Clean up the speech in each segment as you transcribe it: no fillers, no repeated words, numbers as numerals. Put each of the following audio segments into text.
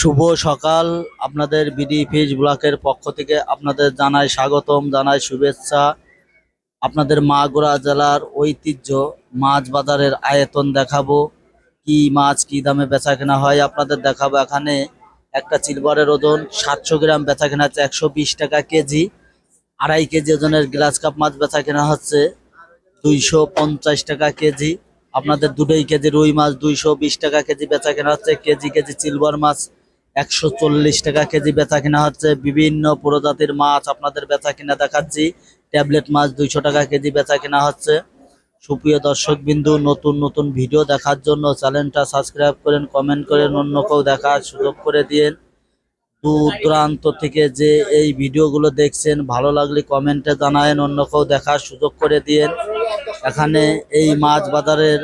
শুভ সকাল। আপনাদের BD fish ব্লকের পক্ষ থেকে আপনাদের জানাই স্বাগতম, জানাই শুভেচ্ছা। আপনাদের মাগুরা জেলার ঐতিহ্য মাছ বাজারের আয়তন দেখাবো, কি মাছ কি দামে বেচা কেনা হয় আপনাদের দেখাবো। এখানে একটা সিলভারের ওজন 700 গ্রাম বেচা কেনা হচ্ছে 120 টাকা কেজি। 2.5 কেজি ওজনের গ্লাস কাপ মাছ বেচা কেনা হচ্ছে 250 টাকা কেজি। আপনাদের 2.5 কেজি রুই মাছ 220 টাকা কেজি বেচা কেনা হচ্ছে। কেজি কেজি সিলভার মাছ 140 টাকা কেজি বেচা কেনা হচ্ছে। বিভিন্ন প্রজাতির মাছ আপনাদের বেচা কিনা দেখাচ্ছি। ট্যাবলেট মাছ 200 টাকা কেজি বেচা কেনা হচ্ছে। সুপ্রিয় দর্শক বিন্দু, নতুন নতুন ভিডিও দেখার জন্য চ্যানেলটা সাবস্ক্রাইব করেন, কমেন্ট করেন, অন্যকেও দেখার সুযোগ করে দিন। দূর দূরান্ত থেকে যে এই ভিডিওগুলো দেখছেন, ভালো লাগলে কমেন্টে জানায়েন, অন্যকেও দেখার সুযোগ করে দিন। এখানে এই মাছ বাজারের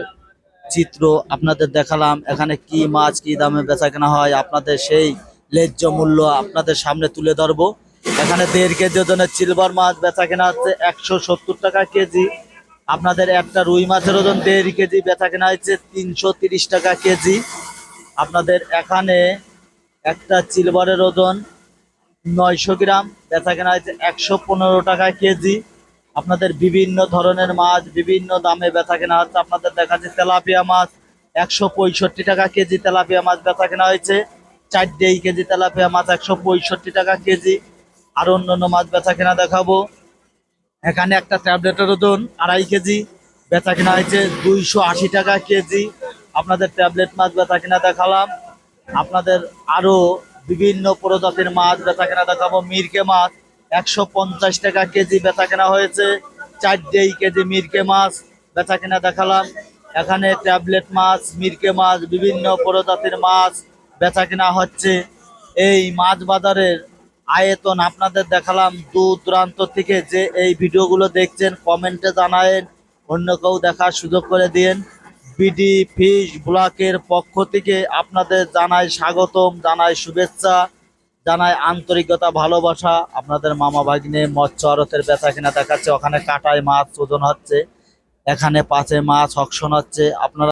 চিত্র আপনাদের দেখালাম। এখানে কি মাছ কি দামে বেচা কেনা হয় আপনাদের সেই ন্যায্য মূল্য আপনাদের সামনে তুলে ধরবো। এখানে 1.5 কেজি ওজনের সিলভার মাছ বেচা কেনা হচ্ছে 170 টাকা কেজি। আপনাদের একটা রুই মাছের ওজন 1.5 কেজি বেচা কেনা হচ্ছে 330 টাকা কেজি। আপনাদের এখানে একটা সিলভারের ওজন 900 গ্রাম বেচা কেনা হচ্ছে 115 টাকা কেজি। আপনাদের বিভিন্ন ধরনের মাছ বিভিন্ন দামে বেচা কেনা হচ্ছে। আপনাদের দেখাচ্ছে তেলাপিয়া মাছ 165 টাকা কেজি। তেলাপিয়া মাছ বেচা কেনা হয়েছে 4.5 কেজি। তেলাপিয়া মাছ 165 টাকা কেজি। আর অন্যান্য মাছ বেচা কেনা দেখাবো। এখানে একটা ট্যাবলেটের ওজন 2.5 কেজি বেচা কেনা হয়েছে 280 টাকা কেজি। আপনাদের ট্যাবলেট মাছ বেচা কেনা দেখালাম। আপনাদের আরো বিভিন্ন প্রজাতির মাছ বেচা কেনা দেখাবো। মিরকে মাছ 150 টাকা কেজি বেচা কেনা হয়েছে। 4.5 কেজি মিরকে মাছ বেচা কেনা দেখালাম। এখানে ট্যাবলেট মাছ, মিরকে মাছ, বিভিন্ন প্রজাতির মাছ বেচা কেনা হচ্ছে। এই মাছ বাজারের আয়তন আপনাদের দেখালাম। দূর দূরান্ত থেকে যে এই ভিডিওগুলো দেখছেন কমেন্টে জানায়েন, অন্য কেউ দেখার সুযোগ করে দিন। বিডি ফিশ ব্লকের পক্ষ থেকে আপনাদের জানাই স্বাগতম, জানাই শুভেচ্ছা, জানাই আন্তরিকতা ভালোবাসা। আপনাদের মামা ভাগ্নে মৎস্য আড়তের বেচা কিনা দেখাচ্ছে। ওখানে কাটায় মাছ ওজন হচ্ছে, এখানে পাঁচে মাছ অকশন হচ্ছে। আপনারা